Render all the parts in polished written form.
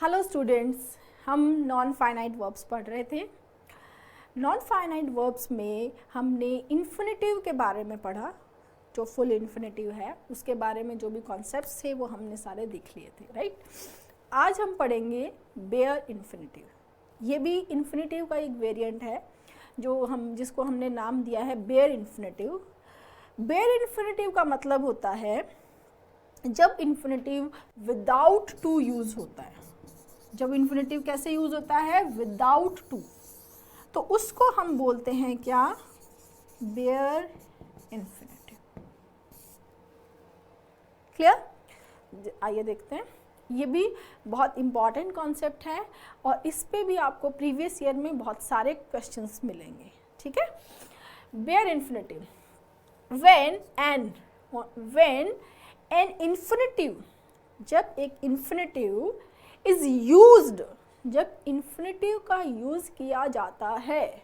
Hello students, हम non finite verbs पढ़ रहे थे। नॉन फाइनाइट वर्ब्स में हमने इन्फिनेटिव के बारे में पढ़ा, जो फुल इन्फिनेटिव है उसके बारे में जो भी कॉन्सेप्ट्स थे वो हमने सारे देख लिए थे, राइट। आज हम पढ़ेंगे बेयर इन्फिनेटिव। ये भी इन्फिनेटिव का एक वेरिएंट है जिसको हमने नाम दिया है बेयर इन्फिनेटिव। बेयर इन्फिनेटिव का मतलब होता है जब इन्फिनेटिव विदाउट टू यूज होता है। जब इन्फिनेटिव कैसे यूज होता है? विदाउट टू, तो उसको हम बोलते हैं क्या? Bare infinitive. क्लियर? आइए देखते हैं। ये भी बहुत इंपॉर्टेंट कॉन्सेप्ट है और इस पे भी आपको प्रीवियस ईयर में बहुत सारे क्वेश्चंस मिलेंगे, ठीक है। Bare infinitive, when an infinitive, जब एक इन्फिनेटिव इज यूज्ड, जब इन्फिनेटिव का यूज किया जाता है,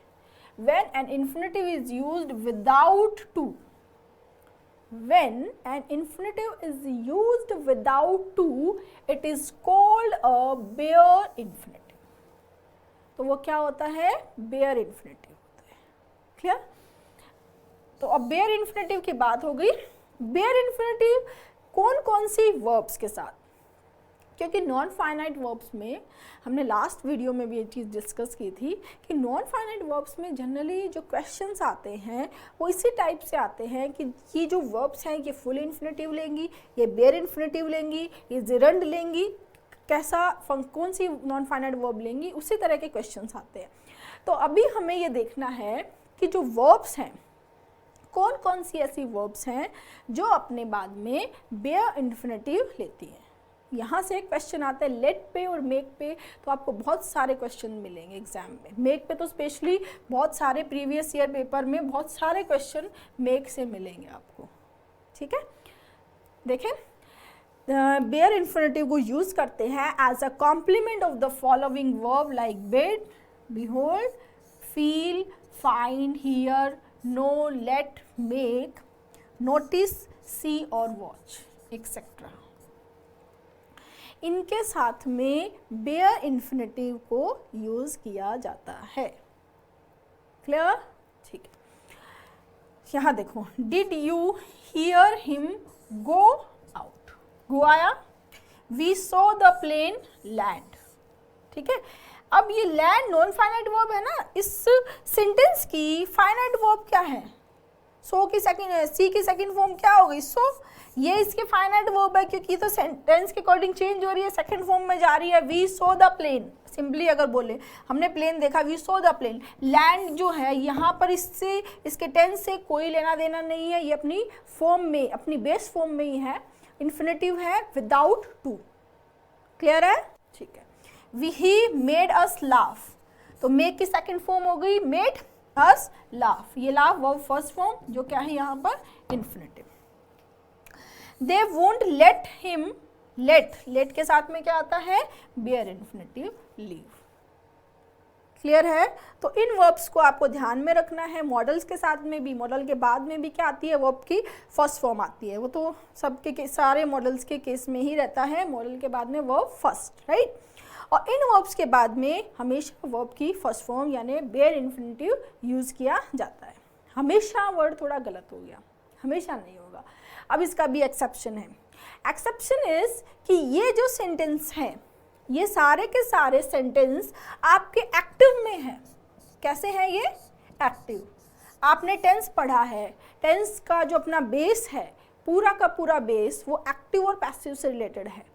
when an infinitive is used without to, when an infinitive is used without to, it is called a bare infinitive। तो वो क्या होता है? बेयर इन्फिनेटिव होता है। क्लियर? तो अब बेयर इन्फिनेटिव की बात हो गई। बेयर इन्फिनेटिव कौन कौन सी वर्ब्स के साथ? क्योंकि नॉन फाइनाइट वर्ब्स में हमने लास्ट वीडियो में भी ये चीज़ डिस्कस की थी कि नॉन फाइनाइट वर्ब्स में जनरली जो क्वेश्चंस आते हैं वो इसी टाइप से आते हैं कि ये जो वर्ब्स हैं ये फुल इन्फिनेटिव लेंगी, ये बेयर इन्फिनेटिव लेंगी, ये जिरंड लेंगी, कौन सी नॉन फाइनाइट वर्ब लेंगी, उसी तरह के क्वेश्चंस आते हैं। तो अभी हमें ये देखना है कि जो वर्ब्स हैं, कौन कौन सी ऐसी वर्ब्स हैं जो अपने बाद में बेयर इन्फिनेटिव लेती हैं। यहाँ से एक क्वेश्चन आता है लेट पे और मेक पे, तो आपको बहुत सारे क्वेश्चन मिलेंगे एग्जाम में। मेक पे तो स्पेशली बहुत सारे प्रीवियस ईयर पेपर में बहुत सारे क्वेश्चन मेक से मिलेंगे आपको, ठीक है। देखें, बेयर इन्फिनेटिव को यूज करते हैं as a complement of the following verb like bid, behold, feel, find, hear, know, let, make, notice, see और वॉच एक्सेट्रा। इनके साथ में बेयर इन्फिनेटिव को यूज किया जाता है। क्लियर? ठीक है। यहाँ देखो, did you hear him go out? Go आया, we saw the plane land, ठीक है। अब ये लैंड नॉन फाइनाइट वर्ब है ना, इस सेंटेंस की फाइनाइट वर्ब क्या है? सो की सेकंड, सी की सेकंड फॉर्म क्या हो गई? सो। ये इसके फाइनाइट वर्ब है क्योंकि तो सेंटेंस के अकॉर्डिंग चेंज हो रही है, सेकंड फॉर्म में जा रही है। We saw the plane, simply अगर बोले हमने प्लेन देखा, we saw the plane. Land जो है यहाँ पर इससे, इसके टेंस से कोई लेना देना नहीं है, ये अपनी फॉर्म में, अपनी बेस फॉर्म में ही है, इन्फिनेटिव है विदाउट टू। क्लियर है? ठीक है। ही मेड अस लाफ, तो मेक की सेकंड फॉर्म हो गई मेड अस लाफ। ये लाफ वर्ब फर्स्ट फॉर्म जो क्या है यहाँ पर? Infinitive. They won't let him, let के साथ में क्या आता है? Bare infinitive, leave. क्लियर है? तो इन वर्ब्स को आपको ध्यान में रखना है। मॉडल्स के साथ में भी, मॉडल के बाद में भी क्या आती है? वर्ब की फर्स्ट फॉर्म आती है। वो तो सबके सारे मॉडल्स के केस में ही रहता है, मॉडल के बाद में वर्ब फर्स्ट, राइट। और इन वर्ब्स के बाद में हमेशा वर्ब की फर्स्ट फॉर्म यानी बेयर इन्फिनेटिव यूज किया जाता है। हमेशा वर्ड थोड़ा गलत हो गया, हमेशा नहीं होगा। अब इसका भी एक्सेप्शन है। एक्सेप्शन इज कि ये जो सेंटेंस हैं, ये सारे के सारे सेंटेंस आपके एक्टिव में हैं। कैसे हैं ये? एक्टिव। आपने टेंस पढ़ा है, टेंस का जो अपना बेस है, पूरा का पूरा बेस वो एक्टिव और पैसिव से रिलेटेड है।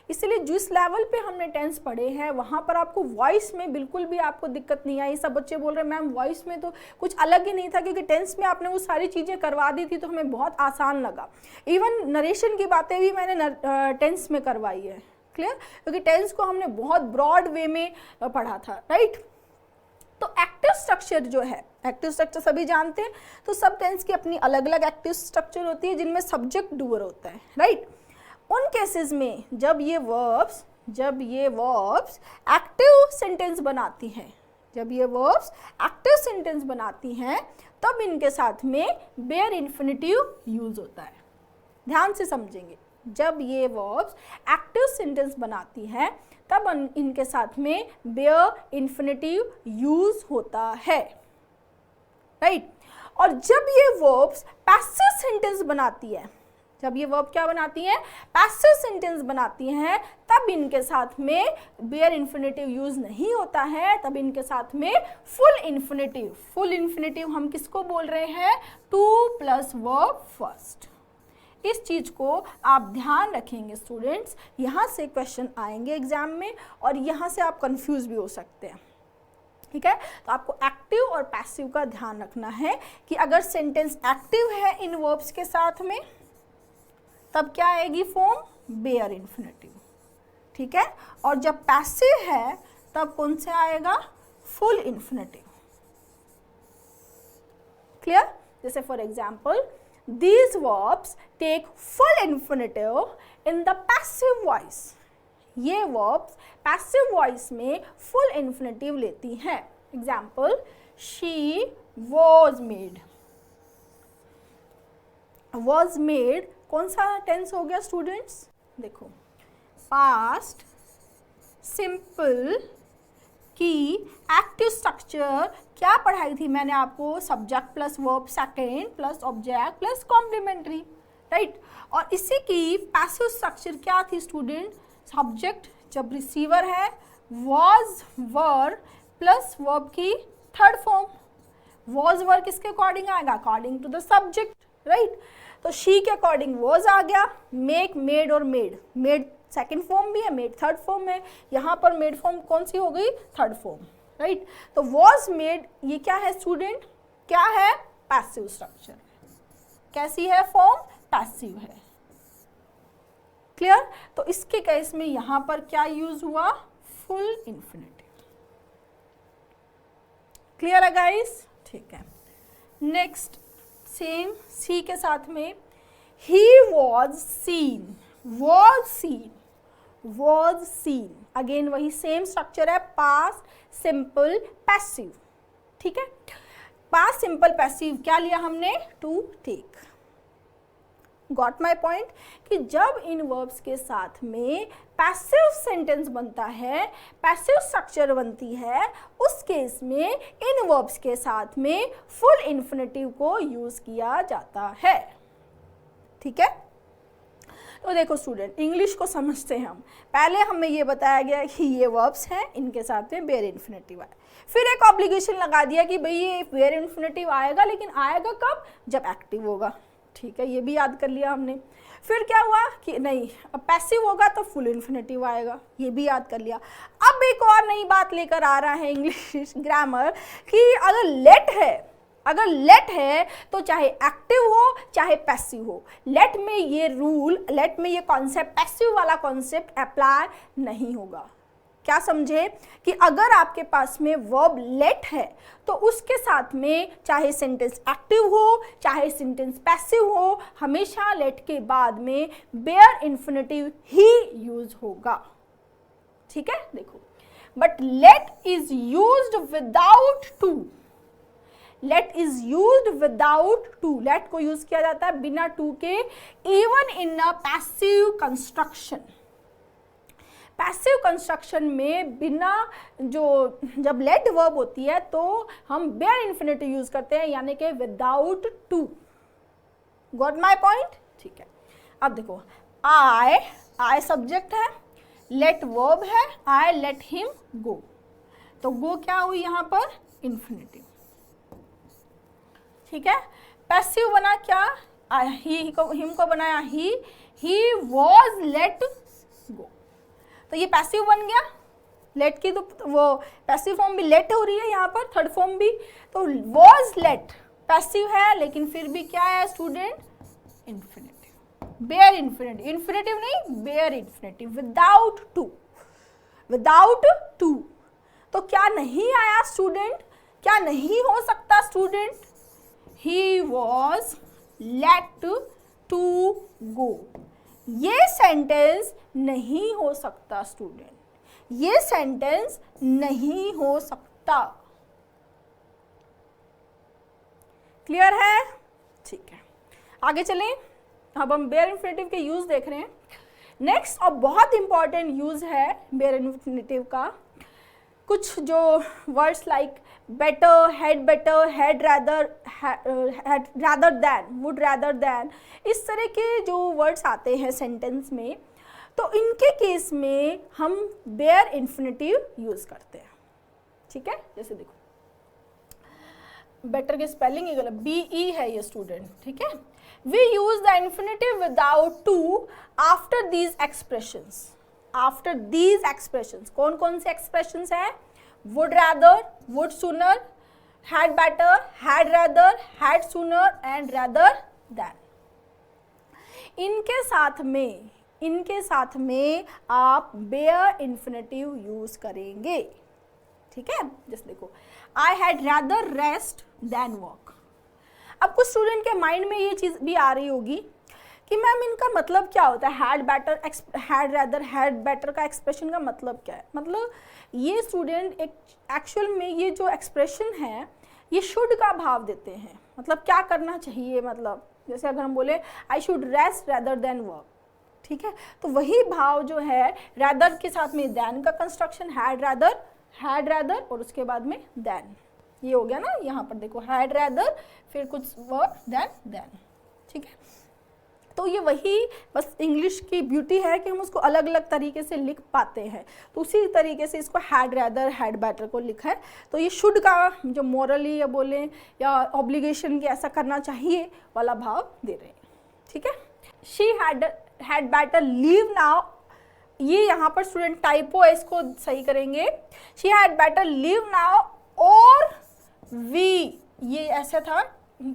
इसलिए जिस लेवल पे हमने टेंस पढ़े हैं वहाँ पर आपको वॉइस में बिल्कुल भी आपको दिक्कत नहीं आई। सब बच्चे बोल रहे हैं मैम वॉइस में तो कुछ अलग ही नहीं था, क्योंकि टेंस में आपने वो सारी चीज़ें करवा दी थी तो हमें बहुत आसान लगा। इवन नरेशन की बातें भी मैंने टेंस में करवाई है। क्लियर? क्योंकि टेंस को हमने बहुत ब्रॉड वे में पढ़ा था, राइट। तो एक्टिव स्ट्रक्चर जो है, एक्टिव स्ट्रक्चर सभी जानते हैं, तो सब टेंस की अपनी अलग अलग एक्टिव स्ट्रक्चर होती है जिनमें सब्जेक्ट डूअर होता है, राइट। उन केसेस में जब ये वर्ब्स एक्टिव सेंटेंस बनाती हैं, जब ये वर्ब्स एक्टिव सेंटेंस बनाती हैं तब इनके साथ में बेयर इन्फिनेटिव यूज होता है। ध्यान से समझेंगे, जब ये वर्ब्स एक्टिव सेंटेंस बनाती है तब इनके साथ में बेयर इन्फिनेटिव यूज होता है, राइट। और जब ये वर्ब्स पैसिव सेंटेंस बनाती है, जब ये वर्ब क्या बनाती है, पैसिव सेंटेंस बनाती हैं, तब इनके साथ में बेयर इन्फिनेटिव यूज नहीं होता है, तब इनके साथ में फुल इन्फिनेटिव। फुल इन्फिनेटिव हम किसको बोल रहे हैं, टू प्लस वर्ब फर्स्ट। इस चीज को आप ध्यान रखेंगे स्टूडेंट्स, यहाँ से क्वेश्चन आएंगे एग्जाम में और यहाँ से आप कंफ्यूज भी हो सकते हैं, ठीक है। तो आपको एक्टिव और पैसिव का ध्यान रखना है कि अगर सेंटेंस एक्टिव है इन वर्ब्स के साथ में तब क्या आएगी फॉर्म, बेयर इन्फिनेटिव, ठीक है। और जब पैसिव है तब कौन से आएगा, फुल इन्फिनेटिव। क्लियर। जैसे for example, these verbs take full infinitive in the passive voice। ये verbs passive voice में full infinitive लेती हैं। Example, she was made। was made कौन सा टेंस हो गया स्टूडेंट्स, देखो पास्ट सिंपल की एक्टिव स्ट्रक्चर क्या पढ़ाई थी मैंने आपको, subject plus verb second plus object plus complementary, right. और इसी की पैसिव स्ट्रक्चर क्या थी स्टूडेंट, सब्जेक्ट जब रिसीवर है वॉज वर प्लस वर्ब की थर्ड फॉर्म। वॉज वर किसके अकॉर्डिंग आएगा, according to the subject, right. तो शी के अकॉर्डिंग वॉज आ गया, मेक मेड और मेड, मेड सेकेंड फॉर्म भी है, मेड थर्ड फॉर्म है, यहाँ पर मेड फॉर्म कौन सी हो गई, थर्ड फॉर्म, राइट। तो वॉज मेड ये क्या है स्टूडेंट, क्या है, पैसिव स्ट्रक्चर। कैसी है फॉर्म, पैसिव है। क्लियर। तो इसके केस में यहां पर क्या यूज हुआ, फुल इन्फिनेटिव। क्लियर है गाइस, ठीक है। नेक्स्ट सेम सी के साथ में, he was seen, was seen, was seen, again वही सेम स्ट्रक्चर है, पास्ट सिंपल पैसिव, ठीक है। पास्ट सिंपल पैसिव क्या लिया हमने, to take. Got my point, कि जब इन वर्ब्स के साथ में पैसिव सेंटेंस बनता है, पैसिव स्ट्रक्चर बनती है, उस केस में इन वर्ब्स के साथ में फुल इन्फिनेटिव को यूज किया जाता है, ठीक है। तो देखो स्टूडेंट, इंग्लिश को समझते हैं हम। पहले हमें ये बताया गया कि ये वर्ब्स हैं, इनके साथ में बेयर इन्फिनेटिव है। फिर एक ऑब्लिगेशन लगा दिया कि भाई ये बेयर इन्फिनेटिव आएगा, लेकिन आएगा कब, जब एक्टिव होगा, ठीक है, ये भी याद कर लिया हमने। फिर क्या हुआ कि नहीं, अब पैसिव होगा तो फुल इन्फिनेटिव आएगा, ये भी याद कर लिया। अब एक और नई बात लेकर आ रहा है इंग्लिश ग्रामर कि अगर लेट है, अगर लेट है तो चाहे एक्टिव हो चाहे पैसिव हो, लेट में ये रूल, लेट में ये कॉन्सेप्ट, पैसिव वाला कॉन्सेप्ट अप्लाई नहीं होगा। क्या समझे कि अगर आपके पास में वर्ब लेट है तो उसके साथ में चाहे सेंटेंस एक्टिव हो चाहे सेंटेंस पैसिव हो, हमेशा लेट के बाद में बेयर इन्फिनेटिव ही यूज होगा, ठीक है। देखो, but let is used without to, let is used without to, let को यूज किया जाता है बिना टू के, even in a passive construction. Passive construction में बिना जो, जब लेट वर्ब होती है तो हम बेयर इन्फिनेटिव यूज करते हैं, यानी कि without to. Got my point, ठीक है। अब देखो, आई सब्जेक्ट है, लेट वर्ब है, आई लेट हिम गो, तो गो क्या हुई यहां पर, इन्फिनेटिव, ठीक है। पैसिव बना क्या, हिम को बनाया ही वॉज लेट गो, तो ये पैसिव बन गया। लेट की तो वो पैसिव फॉर्म भी लेट हो रही है यहाँ पर, थर्ड फॉर्म भी, तो वॉज लेट पैसिव है, लेकिन फिर भी क्या है student, infinitive, bare infinitive, infinitive नहीं bare infinitive, without to, without to. तो क्या नहीं आया स्टूडेंट, क्या नहीं हो सकता student, he was let to go, ये सेंटेंस नहीं हो सकता स्टूडेंट, ये सेंटेंस नहीं हो सकता। क्लियर है, ठीक है। आगे चलें, अब हम बेयर इन्फिनेटिव के यूज देख रहे हैं। नेक्स्ट और बहुत इंपॉर्टेंट यूज है बेयर इन्फिनेटिव का, कुछ जो words like better, had rather than, would rather than, इस तरह के जो वर्ड्स आते हैं सेंटेंस में, तो इनके केस में हम बेयर इन्फिनेटिव यूज करते हैं। ठीक है, जैसे देखो बेटर के स्पेलिंग ये गलत, BE है ये स्टूडेंट। ठीक है, we use the infinitive without to after these expressions. After these expressions कौन कौन से एक्सप्रेशंस हैं? Would rather, would sooner, had better, had rather, had sooner and rather than. इनके साथ में आप बेयर इन्फिनेटिव यूज करेंगे। ठीक है, जैसे देखो I had rather rest than work. अब कुछ स्टूडेंट के माइंड में ये चीज़ भी आ रही होगी कि मैम इनका मतलब क्या होता है? Had better, had rather, had better का एक्सप्रेशन का मतलब क्या है? मतलब ये स्टूडेंट एक एक्चुअल में ये जो एक्सप्रेशन है ये शुड का भाव देते हैं। मतलब क्या करना चाहिए, मतलब जैसे अगर हम बोले I should rest rather than work, ठीक है, तो वही भाव जो है रैदर के साथ में देन का कंस्ट्रक्शन, हैड रैदर और उसके बाद में देन, ये हो गया ना। यहाँ पर देखो हैड रैदर फिर कुछ वर्ड देन। ठीक है, तो ये वही बस इंग्लिश की ब्यूटी है कि हम उसको अलग अलग तरीके से लिख पाते हैं। तो उसी तरीके से इसको हैड रैदर, हैड बेटर को लिखा है। तो ये शुड का जो मोरली या बोले या ऑब्लिगेशन के ऐसा करना चाहिए वाला भाव दे रहे हैं। ठीक है, she had better leave now, ये यहाँ पर स्टूडेंट टाइपो है, इसको सही करेंगे। She had better leave now और वी, ये ऐसा था,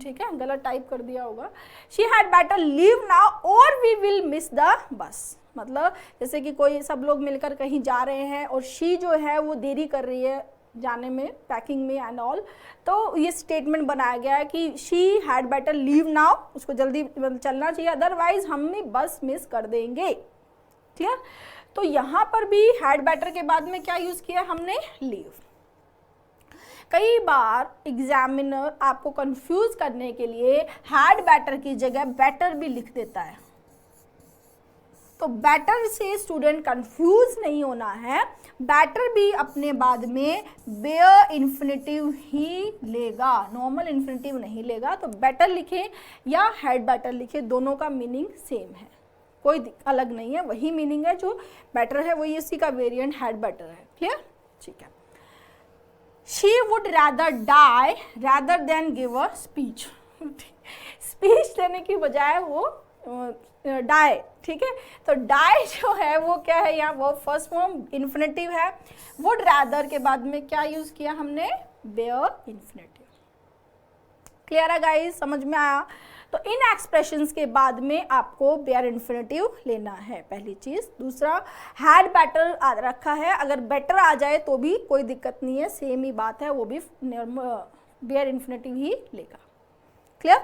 ठीक है, गलत टाइप कर दिया होगा। She had better leave now और we will miss the bus. मतलब जैसे कि कोई सब लोग मिलकर कहीं जा रहे हैं और शी जो है वो देरी कर रही है जाने में, पैकिंग में एंड ऑल, तो ये स्टेटमेंट बनाया गया है कि she had better leave now, उसको जल्दी चलना चाहिए, अदरवाइज हम बस मिस कर देंगे। क्लियर? तो यहाँ पर भी हैड बेटर के बाद में क्या यूज किया हमने? लीव। कई बार एग्जामिनर आपको कंफ्यूज करने के लिए हैड बेटर की जगह बेटर भी लिख देता है, तो बेटर से स्टूडेंट कंफ्यूज नहीं होना है। बेटर भी अपने बाद में बेयर इन्फिनेटिव ही लेगा, नॉर्मल इन्फिनेटिव नहीं लेगा। तो बेटर लिखे या हैड बेटर लिखे, दोनों का मीनिंग सेम है, कोई अलग नहीं है, वही मीनिंग है। जो बेटर है वही इसी का वेरिएंट हैड बेटर है। क्लियर? ठीक है। She would rather die rather than give a speech. Speech देने की बजाय वो डाई, ठीक है। तो डाई जो है वो क्या है, यहाँ वो फर्स्ट फॉर्म इन्फिनेटिव है। वुड रैदर के बाद में क्या यूज किया हमने? Bare infinitive. क्लियर है गाइस? समझ में आया? तो इन एक्सप्रेशंस के बाद में आपको बेयर इन्फिनेटिव लेना है, पहली चीज। दूसरा, हैड बेटर रखा है, अगर बेटर आ जाए तो भी कोई दिक्कत नहीं है, सेम ही बात है, वो भी बेयर इन्फिनेटिव ही लेगा। क्लियर?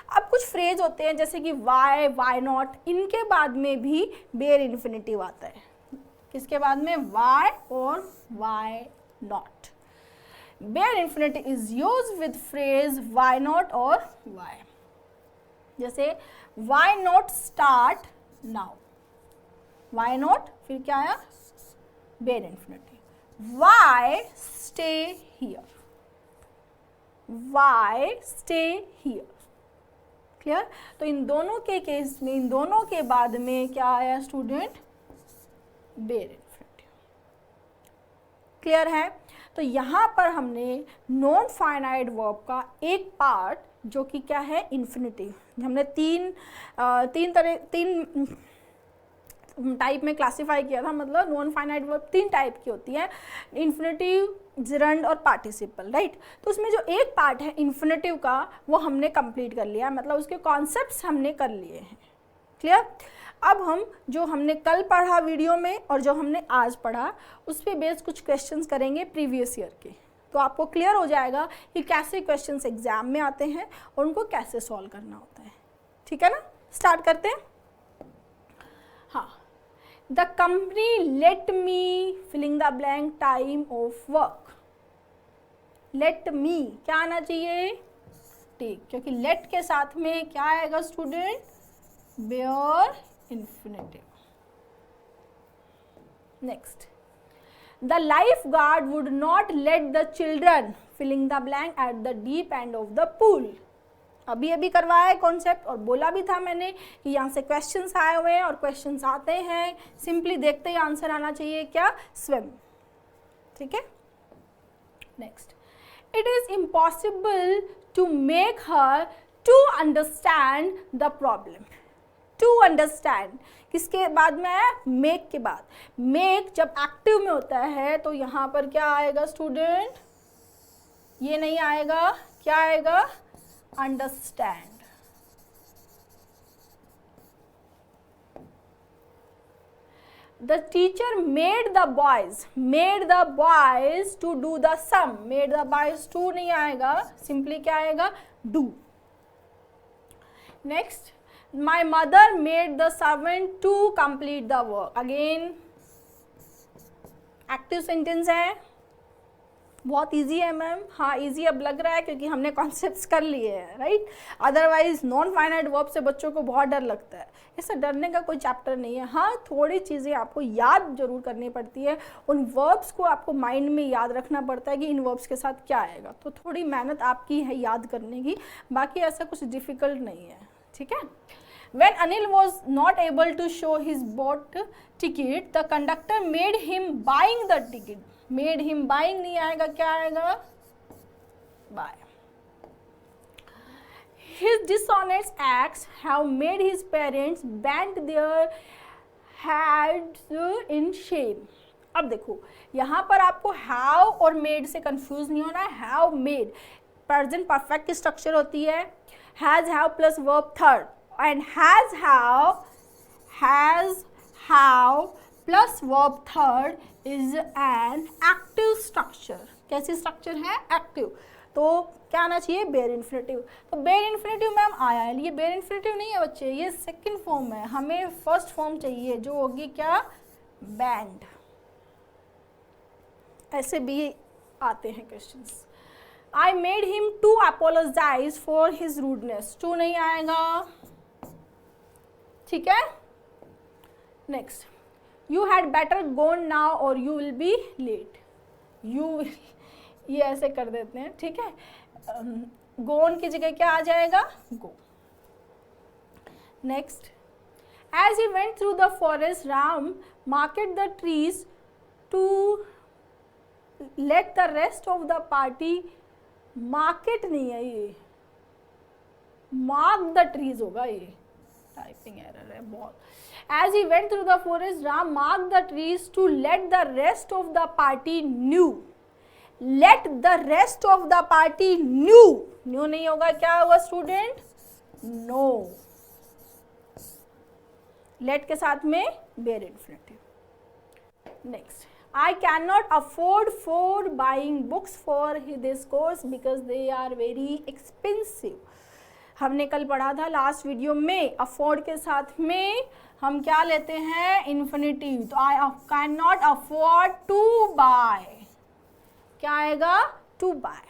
अब कुछ फ्रेज होते हैं जैसे कि वाई, वाई नॉट, इनके बाद में भी बेयर इन्फिनेटिव आता है। किसके बाद में? वाई और why not. Bare infinitive is used with phrase why not और वाई। जैसे why not start now, why not फिर क्या आया? Bare infinitive. why stay here, why stay here। Clear? तो इन दोनों के केस में, इन दोनों के बाद में क्या आया स्टूडेंट? Bare infinitive. क्लियर है? तो यहाँ पर हमने नॉन फाइनाइट वर्ब का एक पार्ट जो कि क्या है? इन्फिनेटिव। हमने तीन टाइप में क्लासिफाई किया था, मतलब नॉन फाइनाइट वर्ब 3 टाइप की होती है, इन्फिनेटिव, जिरंड और पार्टिसिपल, राइट। तो उसमें जो एक पार्ट है इन्फिनेटिव का वो हमने कंप्लीट कर लिया, मतलब उसके कॉन्सेप्ट्स हमने कर लिए हैं। क्लियर? अब हम जो हमने कल पढ़ा वीडियो में और जो हमने आज पढ़ा उस पर बेस कुछ क्वेश्चंस करेंगे प्रीवियस ईयर के, तो आपको क्लियर हो जाएगा कि कैसे क्वेश्चंस एग्जाम में आते हैं और उनको कैसे सॉल्व करना होता है। ठीक है ना? स्टार्ट करते हैं। हाँ, the company let me filling the blank time of work. Let me क्या आना चाहिए? ठीक, क्योंकि लेट के साथ में क्या आएगा student? Bare infinitive. Next, the life guard would not let the children filling the blank at the deep end of the pool. अभी अभी करवाया है कॉन्सेप्ट और बोला भी था मैंने कि यहाँ से क्वेश्चंस आए हुए हैं और क्वेश्चंस आते हैं, सिंपली देखते ही आंसर आना चाहिए क्या, स्विम। ठीक है, next, it is impossible to make her to understand the problem. To understand किसके बाद में है, मेक के बाद। मेक जब एक्टिव में होता है तो यहाँ पर क्या आएगा स्टूडेंट, ये नहीं आएगा, क्या आएगा, understand. The teacher made the boys to do the sum। made the boys to नहीं आएगा, सिंपली क्या आएगा, do। Next, my mother made the servant to complete the work। Again active sentence है, बहुत इजी है मैम। हाँ easy अब लग रहा है क्योंकि हमने कॉन्सेप्ट्स कर लिए हैं, right. Otherwise non finite verb से बच्चों को बहुत डर लगता है। ऐसा डरने का कोई चैप्टर नहीं है। हाँ थोड़ी चीज़ें आपको याद जरूर करनी पड़ती है, उन वर्ब्स को आपको माइंड में याद रखना पड़ता है कि इन वर्ब्स के साथ क्या आएगा, तो थोड़ी मेहनत आपकी है याद करने की, बाकी ऐसा कुछ डिफिकल्ट नहीं है। ठीक है, When Anil was not able to show his bought ticket, the conductor made him buying the ticket। made him buying नहीं आएगा, क्या आएगा, buy। His dishonest acts have made his parents bend their heads in shame। अब देखो यहाँ पर आपको have और made से कंफ्यूज नहीं होना है। have made प्रेजेंट परफेक्ट की स्ट्रक्चर होती है, has have plus verb third, and has have plus verb third is an active structure। कैसी स्ट्रक्चर है, एक्टिव। तो क्या आना चाहिए, बेयर इन्फिनेटिव। तो बेयर इन्फिनेटिव मैम आया है, ये बेयर इन्फिनेटिव नहीं है बच्चे, ये सेकंड फॉर्म है, हमें फर्स्ट फॉर्म चाहिए जो होगी क्या, बैंड। ऐसे भी आते हैं questions. I made him to apologize for his rudeness। To नहीं आएगा, ठीक है। Next, you had better gone now और you will be late. You ये ऐसे कर देते हैं, ठीक है। गोन की जगह क्या आ जाएगा, go. Next, as he went through the forest Ram marked the trees to let the rest of the party. Market नहीं है ये, मार्क द ट्रीज होगा, ये टाइपिंग एरर है बहुत। As he went through the forest Ram mark the trees to let the rest of the party new. Let the rest of the party new, new नहीं होगा, क्या होगा स्टूडेंट, नो। लेट के साथ में bare infinitive. Next, I cannot afford for buying books for this course because they are very expensive। हमने कल पढ़ा था लास्ट वीडियो में, अफोर्ड के साथ में हम क्या लेते हैं, इन्फिनेटिव। तो I cannot afford to buy, क्या आएगा, to buy।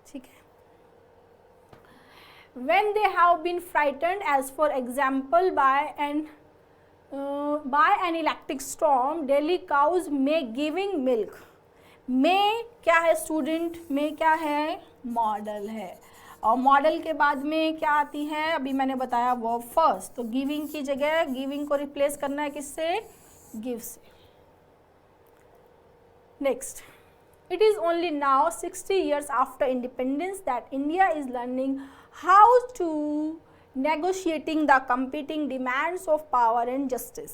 ठीक है। When they have been frightened, as for example by an electric storm, Delhi cows may giving milk। में क्या है स्टूडेंट, में क्या है, मॉडल है, और मॉडल के बाद में क्या आती है, अभी मैंने बताया वर्ब फर्स्ट। तो गिविंग की जगह गिविंग को रिप्लेस करना है किससे, गिव से। Next, it is only now 60 years after independence that India is learning how to negotiating the competing demands of power and justice.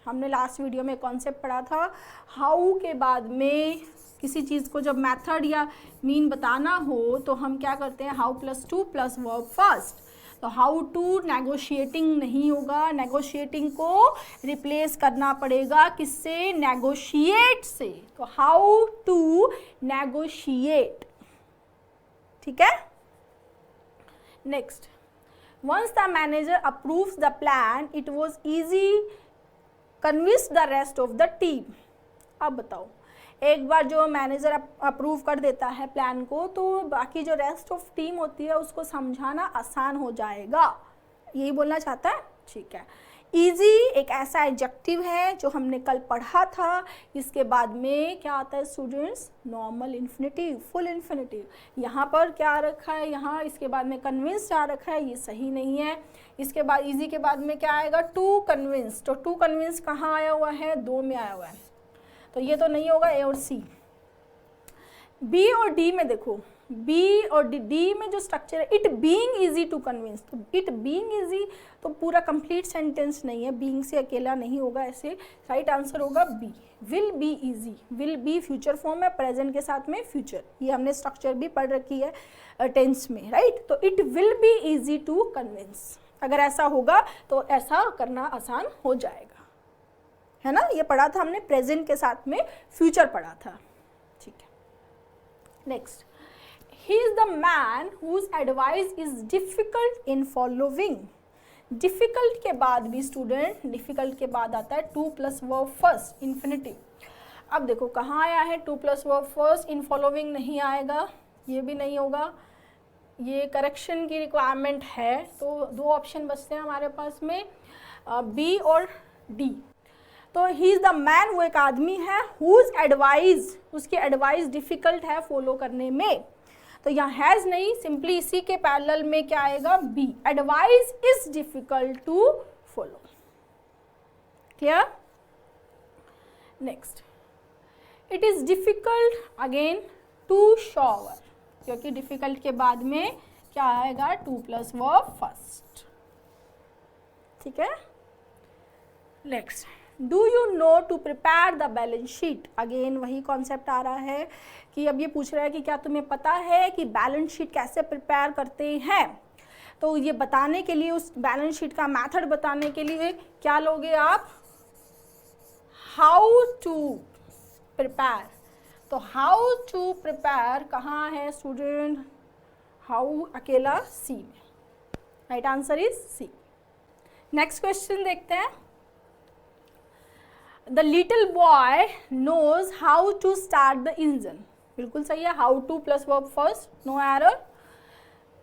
हमने लास्ट वीडियो में कॉन्सेप्ट पढ़ा था, हाउ के बाद में किसी चीज़ को जब मेथड या मीन बताना हो तो हम क्या करते हैं, how plus two plus verb first. तो हाउ टू नेगोशिएटिंग नहीं होगा, नेगोशिएटिंग को रिप्लेस करना पड़ेगा किससे, नेगोशिएट से। तो हाउ टू नेगोशिएट, ठीक है। Next, once the manager approves the plan it was easy convince the rest of the team। अब बताओ, एक बार जो मैनेजर अप्रूव कर देता है प्लान को तो बाकी जो रेस्ट ऑफ टीम होती है उसको समझाना आसान हो जाएगा, यही बोलना चाहता है, ठीक है। इजी एक ऐसा एडजेक्टिव है जो हमने कल पढ़ा था। इसके बाद में क्या आता है students, normal infinitive, full infinitive. यहाँ पर क्या आ रखा है, यहाँ इसके बाद में कन्विंस्ड आ रखा है, ये सही नहीं है। इसके बाद इजी के बाद में क्या आएगा, टू कन्विंस्ड। तो टू कन्विंस्ड कहाँ आया हुआ है, दो में आया हुआ है, तो ये तो नहीं होगा, ए और सी। बी और डी में देखो, बी और डी में जो स्ट्रक्चर है, it being easy to convince, तो इट बीइंग इजी तो पूरा कंप्लीट सेंटेंस नहीं है, बीइंग से अकेला नहीं होगा, ऐसे राइट आंसर होगा B, will be easy. Will be future form है, प्रेजेंट के साथ में फ्यूचर, ये हमने स्ट्रक्चर भी पढ़ रखी है टेंस में, राइट। तो it will be easy to convince, अगर ऐसा होगा तो ऐसा करना आसान हो जाएगा, है ना। ये पढ़ा था हमने, प्रेजेंट के साथ में फ्यूचर पढ़ा था, ठीक है। Next, he is the man whose advice is difficult in following। difficult के बाद भी स्टूडेंट, difficult के बाद आता है to plus verb first infinitive. अब देखो कहाँ आया है to plus verb first, in following नहीं आएगा, ये भी नहीं होगा, ये करेक्शन की रिक्वायरमेंट है। तो दो ऑप्शन बचते हैं हमारे पास में, बी और डी। तो ही इज़ द मैन, वो एक आदमी है, हुज एडवाइस, उसकी एडवाइस डिफिकल्ट है फॉलो करने में। तो यहाँ हैज़ नहीं, सिंपली इसी के पैरेलल में क्या आएगा, B, advice is difficult to follow. Clear. Next, it is difficult again to shower, क्योंकि डिफिकल्ट के बाद में क्या आएगा, टू प्लस वर्ब फर्स्ट, ठीक है। Next, do you know to prepare the balance sheet, अगेन वही कॉन्सेप्ट आ रहा है कि अब ये पूछ रहा है कि क्या तुम्हें पता है कि बैलेंस शीट कैसे प्रिपेयर करते हैं। तो ये बताने के लिए, उस बैलेंस शीट का मेथड बताने के लिए क्या लोगे आप, हाउ टू प्रिपेयर। तो हाउ टू प्रिपेयर कहाँ है स्टूडेंट, हाउ अकेला सी में, right answer is C. Next question देखते हैं। The little boy knows how to start the engine, बिल्कुल सही है, how to plus verb first, no error.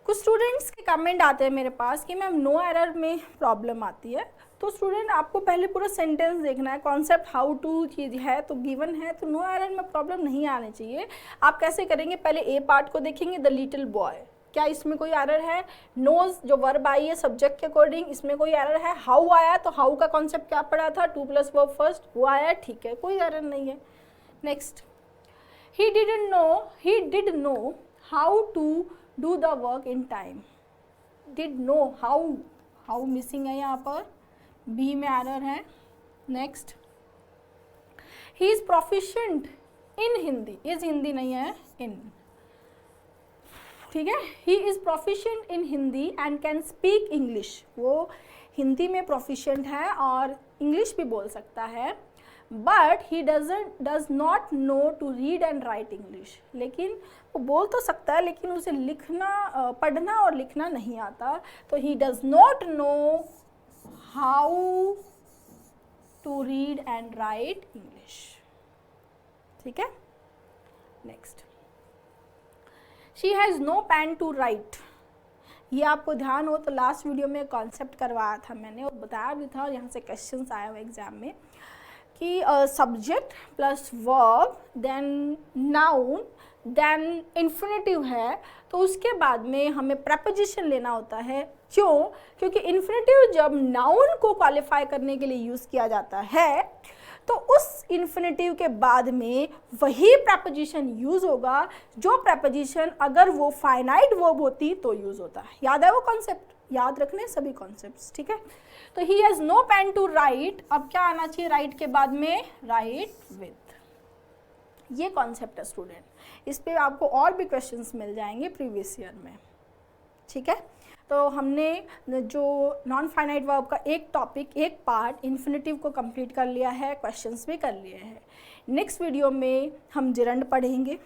कुछ स्टूडेंट्स के कमेंट आते हैं मेरे पास कि मैम नो एरर में प्रॉब्लम आती है। तो स्टूडेंट आपको पहले पूरा सेंटेंस देखना है, कॉन्सेप्ट हाउ टू चीज़ है तो गिवन है, तो नो एरर में प्रॉब्लम नहीं आनी चाहिए। आप कैसे करेंगे, पहले ए पार्ट को देखेंगे, द लिटिल बॉय, क्या इसमें कोई एरर है, नोज जो वर्ब आई है सब्जेक्ट के अकॉर्डिंग, इसमें कोई एरर है, हाउ आया तो हाउ का कॉन्सेप्ट क्या पड़ा था, टू प्लस वर्ब फर्स्ट, वो आया, ठीक है, कोई एरर नहीं है। Next, he did know how to do the work in time, did know how missing है यहाँ पर, बी में एरर है। Next, he is proficient in Hindi, is Hindi नहीं है, इन, ठीक है, he is proficient in Hindi and can speak English, वो हिंदी में प्रोफिशिएंट है और इंग्लिश भी बोल सकता है, but he does not know to read and write English, लेकिन वो बोल तो सकता है लेकिन उसे लिखना, पढ़ना और लिखना नहीं आता। तो he does not know how to read and write English, ठीक है। Next, she has no pen to write, ये आपको ध्यान हो तो लास्ट वीडियो में कॉन्सेप्ट करवाया था मैंने और बताया भी था, और यहाँ से क्वेश्चंस आए हुए एग्जाम में कि subject plus verb then noun then infinitive है, तो उसके बाद में हमें प्रपोजिशन लेना होता है। क्यों? क्योंकि इन्फिनेटिव जब नाउन को क्वालिफाई करने के लिए यूज़ किया जाता है तो उस इन्फिनेटिव के बाद में वही प्रपोजिशन यूज़ होगा जो प्रपोजिशन अगर वो फाइनाइट वर्ब होती तो यूज़ होता है। याद है वो कॉन्सेप्ट, याद रखने सभी कॉन्सेप्ट्स, ठीक है। तो he has no pen to write, अब क्या आना चाहिए राइट के बाद में, राइट विथ, ये कॉन्सेप्ट है स्टूडेंट। इस पे आपको और भी क्वेश्चंस मिल जाएंगे प्रीवियस ईयर में, ठीक है। तो हमने जो नॉन फाइनाइट वर्ब का एक टॉपिक, एक पार्ट इन्फिनेटिव को कंप्लीट कर लिया है, क्वेश्चंस भी कर लिए हैं। नेक्स्ट वीडियो में हम जिरंड पढ़ेंगे।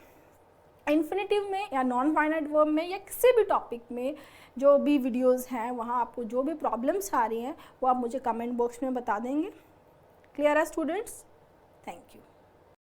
इन्फिनेटिव में या नॉन फाइनाइट वर्ब में या किसी भी टॉपिक में जो भी वीडियोस हैं वहाँ आपको जो भी प्रॉब्लम्स आ रही हैं वो आप मुझे कमेंट बॉक्स में बता देंगे। क्लियर है स्टूडेंट्स? Thank you.